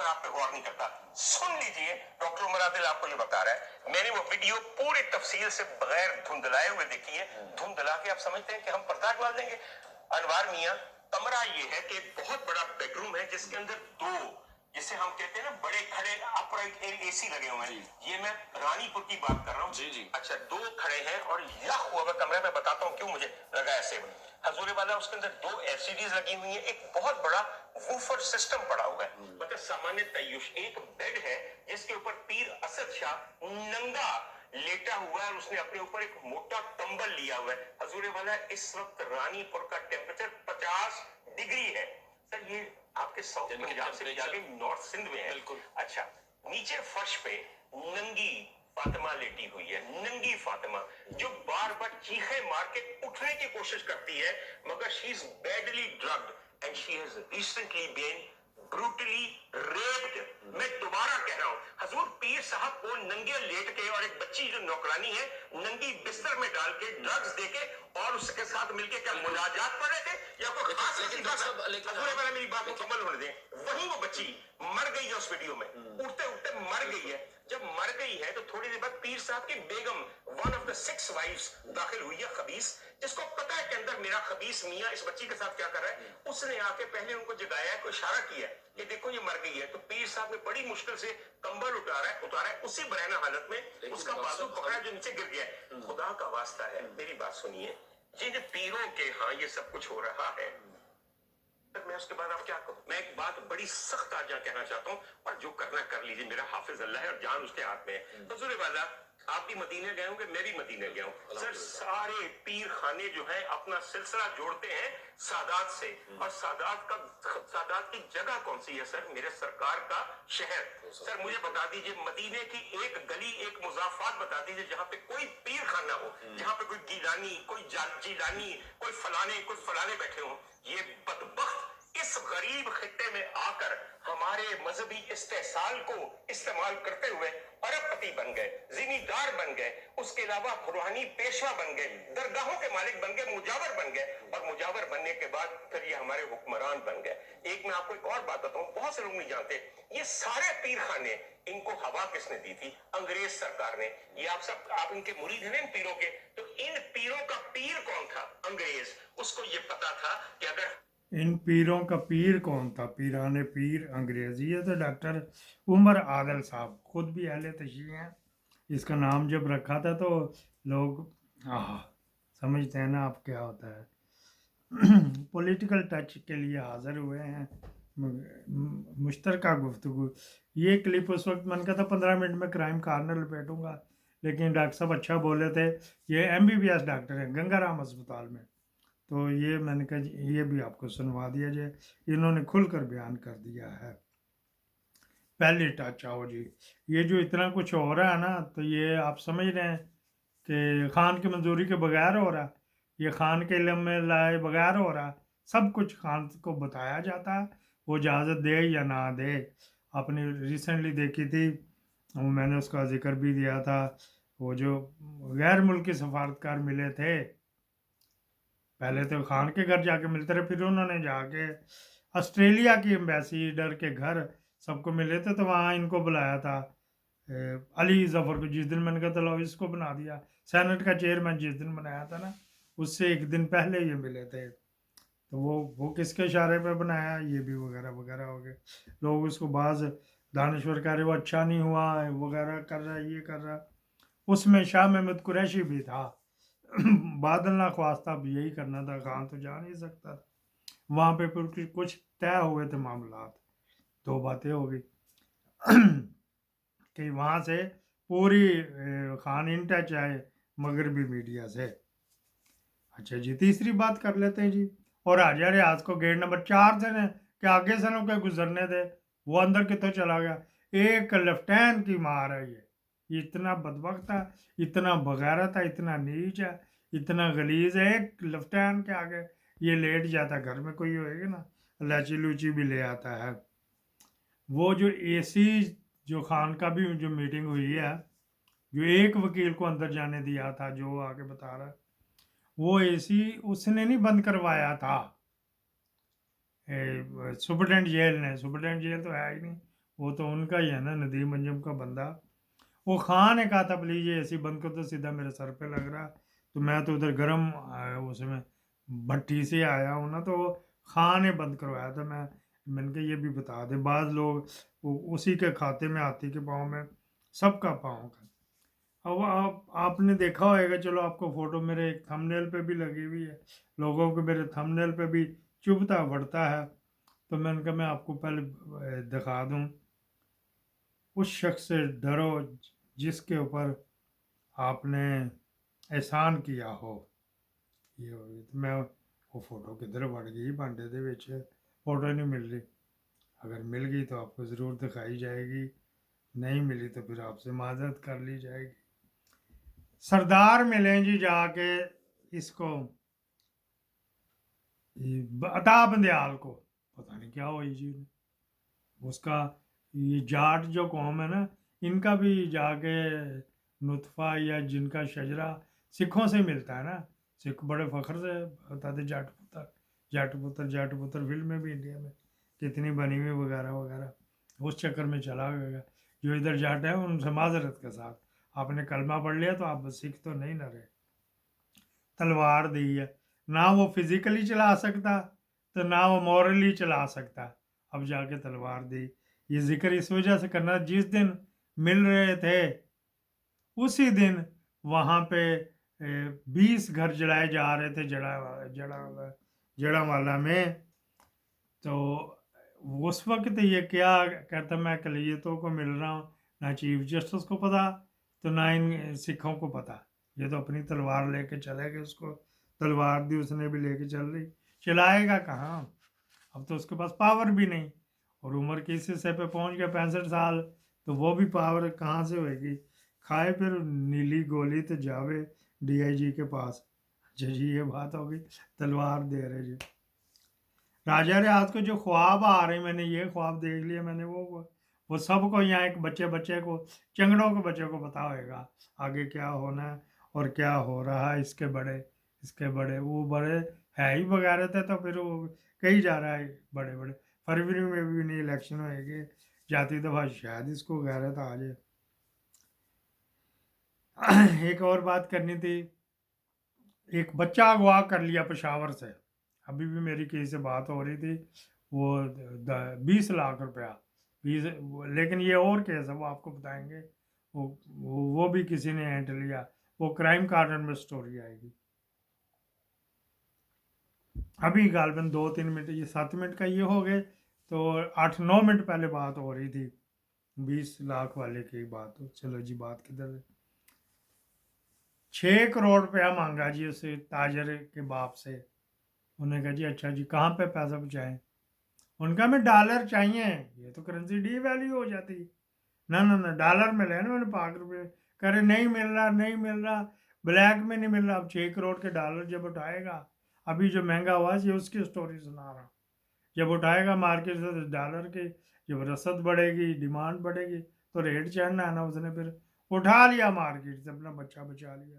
पर आप पे गौर नहीं करता। सुन लीजिए, डॉक्टर उमर आदिल आपको ये बता रहा है। मैंने वो वीडियो पूरी तफसील से बगैर धुंधलाए हुए देखी है। धुंधला के आप समझते हैं कि हम पर्दा डाल देंगे। अनवार मियां, कमरा ये है कि बहुत बड़ा बेडरूम है जिसके अंदर दो, जिसे हम कहते हैं ना, बड़े खड़े अपराइट एसी लगे हुए हैं। ये मैं रानीपुर की बात कर रहा हूँ। जी। अच्छा, दो खड़े हैं और यह हुआ हुआ कमरा। मैं बताता हूँ क्यों मुझे लगा ऐसे। हजूर वाला, उसके अंदर दो एलसीडीज लगी हुई है, एक बहुत बड़ा वूफर सिस्टम पड़ा हुआ है। मतलब सामान्य तय्युश, एक बेड है जिसके ऊपर पीर असद शाह नंगा लेटा हुआ है और उसने अपने ऊपर एक मोटा कंबल लिया हुआ है। हजूर वाला, इस वक्त रानीपुर का टेम्परेचर 50 डिग्री है। सर, ये आपके साउथ पंजाब से जाके नॉर्थ सिंध में है। बिल्कुल। अच्छा, नीचे फर्श पे नंगी फातिमा लेटी हुई है, नंगी फातिमा, जो बार बार चीखे मार के उठने की कोशिश करती है, मगर she is badly drugged and she has recently been brutally raped. मैं दोबारा कह रहा हूं, हजूर पीर साहब को नंगे लेट के और एक बच्ची जो नौकरानी है नंगी बिस्तर में डाल के ड्रग्स देके और उसके साथ मिलके क्या मुनाजात पढ़ रहे थे या कोई खास हजूर, मेरी बात मुकम्मल होने दें। वही वो बच्ची मर गई है उस वीडियो में, उठते उठते मर गई है। जब मर गई है तो थोड़ी देर बाद पीर साहब की बेगम, वन ऑफ द 6 वाइफ्स, दाखिल हुई है, खबीस, जिसको पता है कि अंदर मेरा खबीस मियां इस बच्ची के साथ क्या कर रहा है। उसने आके पहले उनको जगाया है, कोई इशारा किया कि देखो ये मर गई है। तो पीर साहब ने बड़ी मुश्किल से कंबल उतारा है, उसी बरहना हालत में उसका बाजू पकड़ा जो नीचे गिर गया है। खुदा का वास्ता है, मेरी बात सुनिए, जिन पीरों के यहाँ ये सब कुछ हो रहा है, मैं उसके बाद आप क्या कहूँ। मैं एक बात बड़ी सख्त आज कहना चाहता हूँ, और जो करना कर लीजिए, मेरा हाफिज अल्लाह है और जान उसके हाथ में है। हजूर वाला, आप भी मदीने गए होंगे, मैं भी मदीने गया हूँ। सर, सारे पीर खाने जो है अपना सिलसिला जोड़ते हैं सादात से, और सादात की जगह कौन सी है सर? मेरे सरकार का शहर। सर मुझे बता दीजिए, मदीने की एक गली, एक मुजाफात बता दीजिए जहाँ पे कोई पीर खाना हो, जहाँ पे कोई गीलानी, कोई जीलानी, कोई फलाने बैठे हो। ये बदबख्त इस गरीब खित्ते में आकर हमारे मजहबी इस्तेसाल को इस्तेमाल करते हुए अरबपति बन गए, जिमीदार बन गए, उसके अलावा रूहानी पेशवा बन गए, दरगाहों के मालिक बन गए, मुजावर बन गए, और मुजावर बनने के बाद फिर ये हमारे हुक्मरान बन गए। एक मैं आपको एक और बात बताऊं, बहुत से लोग नहीं जानते, ये सारे पीर खाने, इनको हवा किसने दी थी? अंग्रेज सरकार ने। ये आप इनके मुरीद हैं ना, इन पीरों के, तो इन पीरों का पीर कौन था? अंग्रेज। उसको ये पता था कि अगर इन पीरों का पीर कौन था? पीराने पीर अंग्रेजी है। तो डॉक्टर उमर आदिल साहब खुद भी अहले तशरीह हैं। इसका नाम जब रखा था तो लोग समझते हैं ना आप क्या होता है। पॉलिटिकल टच के लिए हाजिर हुए हैं, मुश्तरका गुफ्तगू। ये क्लिप उस वक्त मैंने कहा था 15 मिनट में क्राइम कार्नर लपेटूंगा, लेकिन डॉक्टर साहब अच्छा बोले थे। ये MBBS डॉक्टर हैं गंगाराम अस्पताल में, तो ये मैंने कहा जी ये भी आपको सुनवा दिया जाए। इन्होंने खुलकर बयान कर दिया है। पहले टच आओ जी, ये जो इतना कुछ हो रहा है ना, तो ये आप समझ रहे हैं कि खान की मंजूरी के बगैर हो रहा, ये खान के इल्म में लाए बगैर हो रहा। सब कुछ खान को बताया जाता है, वो इजाज़त दे या ना दे। आपने रिसेंटली देखी थी, मैंने उसका जिक्र भी दिया था, वो जो गैर मुल्की सफारतकार मिले थे, पहले तो खान के घर जाके मिलते रहे, फिर उन्होंने जाके ऑस्ट्रेलिया की एम्बेसडर के घर सबको मिले थे, तो वहाँ इनको बुलाया था अली जफ़र को। जिस दिन मैंने कहा था इसको बना दिया सेनेट का चेयरमैन, जिस दिन बनाया था ना, उससे एक दिन पहले ये मिले थे। तो वो किसके इशारे पे बनाया, ये भी वगैरह वगैरह हो गए। लोग उसको बाज़ दानश्वर कह रहे वो अच्छा नहीं हुआ वगैरह कर रहा, ये कर रहा। उसमें शाह महमूद कुरैशी भी था। बादल ना ख्वास्ता भी यही करना था, खान तो जा नहीं सकता था वहाँ पे। फिर कुछ तय हुए थे मामलात, दो बातें हो गई कि वहाँ से पूरी खान इन टच आए मगरबी मीडिया से। अच्छा जी, तीसरी बात कर लेते हैं जी। और हाजिर रियाज को गेट नंबर 4 से ने कि आगे से लोग गुजरने दे, वो अंदर कितों चला गया। एक लेफ्टैन की मार है ये इतना बदबख्त है, इतना बगैरत है, इतना नीच है, इतना गलीज है। एक लेफ्टैन के आगे ये लेट जाता, घर में कोई होएगा ना लाची लूची भी ले आता है। वो जो AC जो खान का भी जो मीटिंग हुई है, जो एक वकील को अंदर जाने दिया था, जो आगे बता रहा है, वो AC उसने नहीं बंद करवाया था, सुपरटेंडेंट जेल ने। सुपरटेंडेंट जेल तो है ही नहीं, وہ تو ان کا ہی ہے نا ندیم انجم کا بندہ. وہ خان نے کہا تھا پلیز یہ اے سی بند کر دو, سیدھا میرے سر پہ لگ رہا. تو میں تو ادھر گرم اس میں بھٹی سے آیا ہوں نا, تو خان نے بند کروایا تھا. میں نے کہا یہ بھی بتا دیں, بعض لوگ اسی کے کھاتے میں ہاتھی کے پاؤں میں, سب کا پاؤں کا. اب آپ نے دیکھا ہوئے گا, چلو آپ کو فوٹو میرے ایک تھم نیل پہ بھی لگی ہوئی ہے, لوگوں کو میرے تھم نیل پہ بھی چبھتا پڑتا ہے. تو میں نے کہا میں آپ کو پہلے دکھا دوں. اس شخص سے ڈرو جس کے اوپر آپ نے احسان کیا ہو. یہ ہوگی تو میں وہ فوٹو کدھر وڑ گئی بانڈے دے وچ, فوٹو نہیں مل رہی. اگر مل گئی تو آپ کو ضرور دکھائی جائے گی, نہیں ملی تو پھر آپ سے معذرت کر لی جائے گی. سردار ملیں جی جا کے اس کو عطا بندیال کو, پتہ نہیں کیا ہوئی جی اس کا. یہ جاٹ جو قوم ہے نا, ان کا بھی جا کے نطفہ یا جن کا شجرہ سکھوں سے ملتا ہے نا. سکھ بڑے فخر سے بتاتے جاٹ پتر جاٹ پتر جاٹ پتر, فلمیں بھی انڈیا میں کتنی بنی ہوئی وغیرہ وغیرہ. اس چکر میں چلا گیا. جو ادھر جاٹ ہے ان سے معذرت کے ساتھ, آپ نے کلمہ پڑھ لیا تو آپ سکھ تو نہیں نہ رہے. تلوار دی ہے, نہ وہ فزیکلی چلا سکتا تو نہ وہ مورلی چلا سکتا. اب جا کے تلوار دی. یہ ذکر اس وجہ سے کرنا, جس دن مل رہے تھے اسی دن وہاں پہ 20 گھر جلائے جا رہے تھے جڑا والا میں. تو اس وقت یہ کیا کہتا, میں اقلیتوں کو مل رہا ہوں, نہ چیف جسٹس کو پتا تو نہ ان سکھوں کو پتا. یہ تو اپنی تلوار لے کے چلے گئے. اس کو تلوار دی اس نے بھی لے کے چل رہی, چلائے گا کہاں, اب تو اس کے پاس پاور بھی نہیں. اور عمر کے اس حصے پہ پہنچ گیا 65 سال, تو وہ بھی پاور کہاں سے ہوئے گی. کھائے پھر نیلی گولی تو جاوے ڈی آئی جی کے پاس. اچھا جی یہ بات ہوگی, تلوار دے رہے جی. راجہ ریاض کو جو خواب آ رہے, میں نے یہ خواب دیکھ لیا, میں نے وہ سب کو یہاں ایک بچے کو چنگڑوں کے بچے کو پتا ہوئے گا آگے کیا ہونا ہے اور کیا ہو رہا ہے. اس کے بڑے وہ بڑے ہے ہی وغیرہ تھے, تو پھر وہ کہیں جا رہا ہے بڑے فروری میں بھی نہیں الیکشن ہوئے گی, جاتی دفعہ شاید اس کو غیرت آ جائے. ایک اور بات کرنی تھی, ایک بچہ اغوا کر لیا پشاور سے. ابھی بھی میری کسی سے بات ہو رہی تھی, وہ 20 لاکھ روپیہ 20, لیکن یہ اور کیس ہے, وہ آپ کو بتائیں گے. وہ بھی کسی نے ہینٹ لیا, وہ کرائم کارنر میں سٹوری آئے گی. ابھی غالباً 2-3 منٹ, یہ 7 منٹ کا یہ ہو گئے, تو 8-9 منٹ پہلے بات ہو رہی تھی 20 لاکھ والے کی بات. چلو جی بات کدھر ہے. 6 کروڑ روپیہ مانگا جی اسے تاجر کے باپ سے. انہوں نے کہا جی اچھا جی کہاں پہ پیسہ پہنچائیں. ان کا ہمیں ڈالر چاہیے, یہ تو کرنسی ڈی ویلیو ہو جاتی. نہ ڈالر میں لینا, میں نے 5 روپے کرے, نہیں مل رہا بلیک میں نہیں مل رہا. اب 6 کروڑ کے ڈالر جب اٹھائے گا, ابھی جو مہنگا ہوا یہ اس کی سٹوری سنا رہا, جب اٹھائے گا مارکیٹ سے ڈالر کی, جب رسد بڑھے گی, ڈیمانڈ بڑھے گی, تو ریٹ چڑھنا ہے نا. اس نے پھر اٹھا لیا مارکیٹ سے, اپنا بچہ بچا لیا.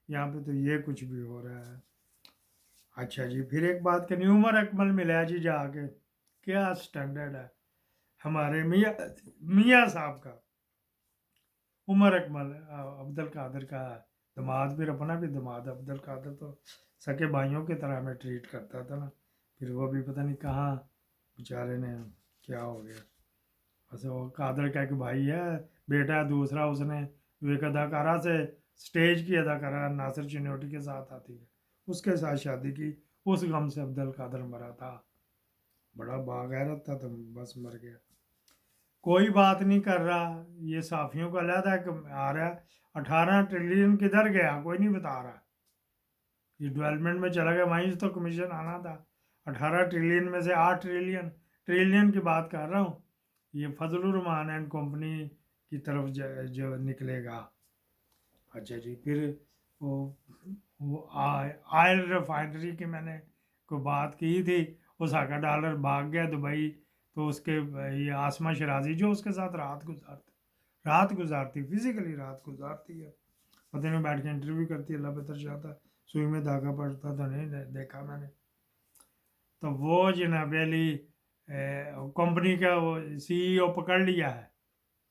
یہاں پہ تو یہ کچھ بھی ہو رہا ہے. اچھا جی پھر ایک بات کرنی, عمر اکمل ملا جی جا کے, کیا سٹینڈرڈ ہے ہمارے میاں صاحب کا. عمر اکمل عبد القادر کا دماد, پھر اپنا بھی دماد عبد القادر تو سکے بھائیوں کی طرح میں ٹریٹ کرتا تھا نا. پھر وہ بھی پتہ نہیں کہاں بیچارے نے کیا ہو گیا. بس وہ قادر کا ایک بھائی ہے, بیٹا دوسرا, اس نے ایک اداکارہ سے سٹیج کی اداکارہ ناصر چنوٹی کے ساتھ آتی ہے, اس کے ساتھ شادی کی. اس غم سے عبد القادر مرا تھا, بڑا باغیرت تھا, تو بس مر گیا. کوئی بات نہیں کر رہا, یہ صحافیوں کا علیحدہ آ رہا ہے. 18 ٹریلین کدھر گیا کوئی نہیں بتا رہا. یہ ڈیولپمنٹ میں چلا گیا, وہیں سے تو کمیشن آنا تھا. 18 ٹریلین میں سے 8 ٹریلین کی بات کر رہا ہوں. یہ فضل الرحمان اینڈ کمپنی کی طرف جو نکلے گا. اچھا جی پھر وہ آئل ریفائنری کی میں نے کوئی بات کی تھی, اس کا ڈالر بھاگ گیا دبئی. تو اس کے یہ آسمہ شرازی جو اس کے ساتھ رات گزارتی فزیکلی رات گزارتی ہے, پتہ نہیں بیٹھ کے انٹرویو کرتی, اللہ بہتر چاہتا, سوئی میں دھاگا پڑتا تو نہیں دیکھا میں نے. تو وہ جناب علی कंपनी का वो सीईओ पकड़ लिया है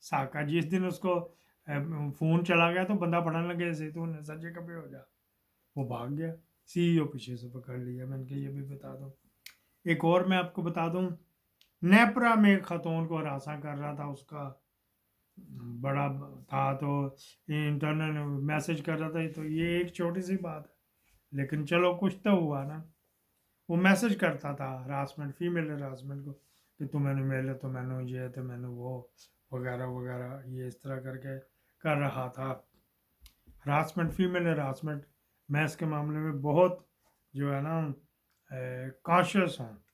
साका। जिस दिन उसको फ़ोन चला गया तो बंदा पढ़ने लगे ऐसे तो सच्चे कभी हो जा, वो भाग गया, सीईओ पीछे से पकड़ लिया। मैंने कहा ये भी बता दूँ। एक और मैं आपको बता दूँ, नेपरा में एक खतून को हरासा कर रहा था, उसका बड़ा था तो इंटरनल मैसेज कर रहा था। तो ये एक छोटी सी बात है, लेकिन चलो कुछ तो हुआ ना। वो मैसेज करता था हरासमेंट, फीमेल हरासमेंट को, कि तू मैंने मिले तो मैंने ये तो मैंने वो वगैरह वगैरह, ये इस तरह करके कर रहा था। हरासमेंट, फीमेल हरासमेंट, मैं इसके मामले में बहुत जो है ना कॉन्शियस हूँ।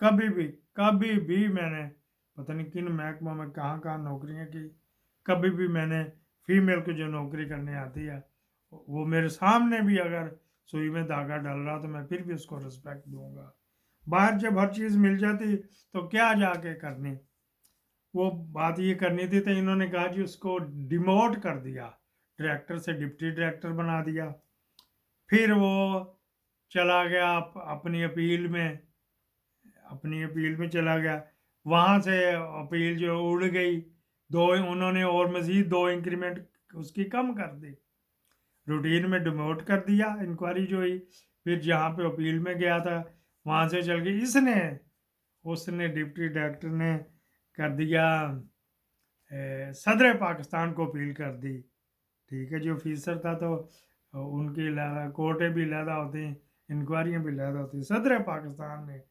कभी भी मैंने पता नहीं किन महकमों में कहाँ कहाँ नौकरियाँ की, कभी भी मैंने फीमेल को जो नौकरी करने आती है वो मेरे सामने भी अगर सुई में धागा डाल रहा तो मैं फिर भी उसको रिस्पेक्ट दूंगा। बाहर जब हर चीज़ मिल जाती तो क्या जाके करनी, वो बात ये करनी थी। तो इन्होंने कहा जी उसको डिमोट कर दिया, डायरेक्टर से डिप्टी डायरेक्टर बना दिया। फिर वो चला गया अपनी अपील में चला गया। वहाँ से अपील जो उड़ गई, उन्होंने और मज़ीद 2 इंक्रीमेंट उसकी कम कर दी, रूटीन में डिमोट कर दिया। इंक्वायरी जो हुई, फिर जहाँ पे अपील में गया था वहाँ से चल के उसने डिप्टी डायरेक्टर ने कर दिया, सदर पाकिस्तान को अपील कर दी। ठीक है, जो ऑफिसर था तो उनकी कोर्टें भी लहदा होती, इंक्वायरियाँ भी लहदा होती। सदर पाकिस्तान ने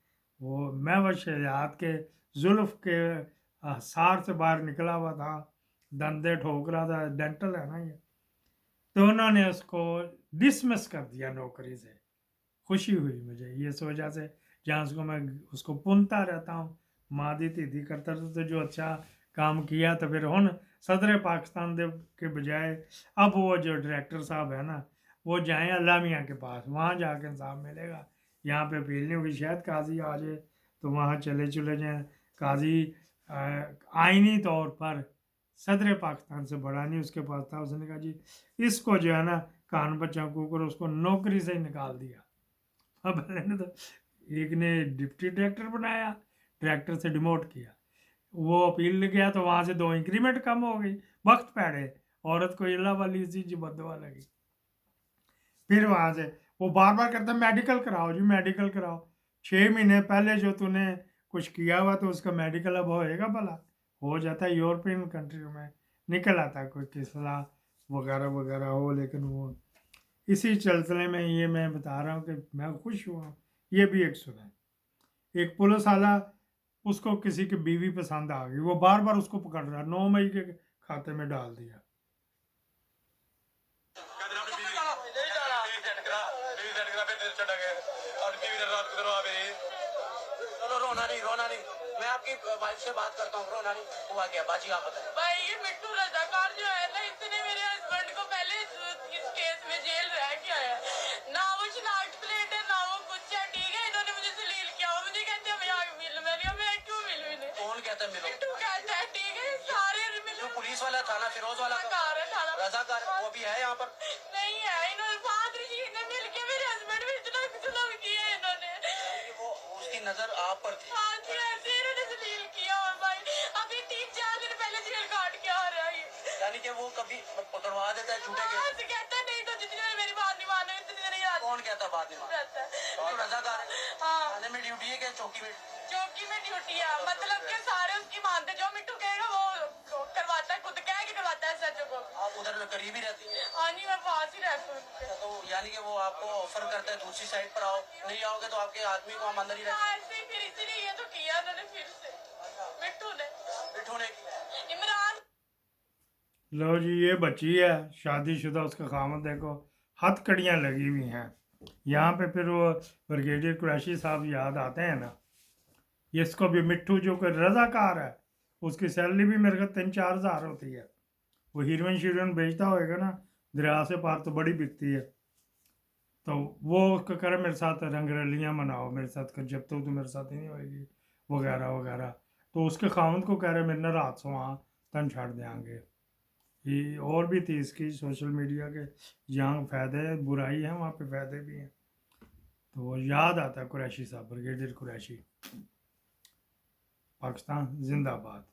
वो महवज शहजाद के जुल्फ के सार से बाहर निकला हुआ था, दंदे ठोक रहा था, डेंटल है ना ये, तो उन्होंने उसको डिसमिस कर दिया नौकरी से। खुशी हुई मुझे ये सोचा से, जहाँ मैं उसको पुनता रहता हूँ, मादी तीदी करता था, तो जो अच्छा काम किया तो फिर हुन सदर पाकिस्तान के बजाय अब वो जो डायरेक्टर साहब है ना, वो जाएँ अल्लाह मियाँ के पास, वहाँ जाके इंसाफ मिलेगा। यहाँ पे अपील नहीं होगी, शायद काजी आ जाए तो वहाँ चले जाएँ। काजी आइनी तौर पर सदर पाकिस्तान से बड़ा नहीं उसके पास था। उसने कहा जी इसको जो है ना कान बच्चा कुकर, उसको नौकरी से ही निकाल दिया। अब मैंने तो एक ने डिप्टी डायरेक्टर बनाया, डायरेक्टर से डिमोट किया, वो अपील गया तो वहाँ से 2 इंक्रीमेंट कम हो गई। वक्त पैड़े औरत को इला वाली सी जी बदवा लगी। फिर वहाँ से वो बार बार कहता मेडिकल कराओ जी, मेडिकल कराओ। 6 महीने पहले जो तूने कुछ किया हुआ तो उसका मेडिकल अब होएगा भला? हो जाता है यूरोपियन कंट्रियों में, निकल आता है कोई किस्सा वगैरह वगैरह हो। लेकिन वो इसी सिलसिले में ये मैं बता रहा हूँ कि मैं खुश हुआ। ये भी एक सुना, एक पुलिस वाला, उसको किसी की बीवी पसंद आ गई, वो बार बार उसको पकड़ रहा, 9 मई के खाते में डाल दिया। रोना नहीं, मैं आपकी वाइफ से बात करता हूँ। रोना नहीं, हुआ क्या बाजी आप बताएं। भाई ये मिट्टू रजाकार जो है ना, इसने मेरे हस्बैंड को पहले इस केस में जेल रह के आया, ना वो शनाख्त प्लेट है ना वो कुछ है। ठीक है, इन्होंने मुझे जलील किया, वो मुझे कहते हैं भैया मिल, मैं क्यों मिलूं इन्हें? कौन कहता है मिलो? मिट्टू कहता है। ठीक है, सारे मिलो। पुलिस वाला थाना फिरोज वाला रजाकार वो भी है यहाँ पर? नहीं है, इन्होंने फादर जी ने मिल के मेरे हस्बैंड में इतना जुल्म किया है इन्होंने। वो उसकी नजर आप पर थी? हाँ जी, ऐसे इन्होंने जलील किया। और भाई अभी 3-4 दिन पहले जेल काट के आ रहा है, यानी कि वो कभी पकड़वा देता है झूठे के? कहता नहीं तो जितनी देर मेरी बात नहीं माने इतनी देर याद। कौन कहता बात नहीं मानता? रजाकार हाँ, थाने में ड्यूटी है क्या चौकी में? चौकी में ड्यूटी है, मतलब कि सारे उसकी मानते, जो मिट्टू कहेगा वो करवाता है, खुद कह के करवाता है सच को। आप उधर करीब ही रहती है? हाँ जी, मैं पास ही रहती हूँ। तो यानी कि वो आपको ऑफर करता है दूसरी साइड पर आओ, नहीं आओगे तो आपके आदमी को हम अंदर ही रखें? ऐसे ही, फिर इसीलिए ये तो किया उन्होंने फिर से मिट्टू ने इमरान। लो जी, ये बच्ची है शादीशुदा, उसका खामद देखो हथकड़ियाँ लगी हुई हैं। यहाँ पे फिर वो ब्रिगेडियर कुरैशी साहब याद आते हैं ना, इसको भी मिट्टू जो कि रजाकार है, उसकी सैलरी भी मेरे ख्याल 3-4 हज़ार होती है। वो हीरोइन शीरोइन बेचता होएगा ना, दरिया से पार तो बड़ी बिकती है। तो वो उसको कह रहा मेरे साथ रंगरलियाँ मनाओ, मेरे साथ कर, जब तक तो मेरे साथ ही नहीं होएगी वगैरह वगैरह। तो उसके खामद को कह रहे मेरे ना रात सो वहाँ तन छाड़ देंगे। ये और भी थी इसकी सोशल मीडिया के, जहाँ फ़ायदे बुराई है वहाँ पे फ़ायदे भी हैं। तो वो याद आता है कुरैशी साहब, ब्रिगेडियर कुरैशी। पाकिस्तान जिंदाबाद।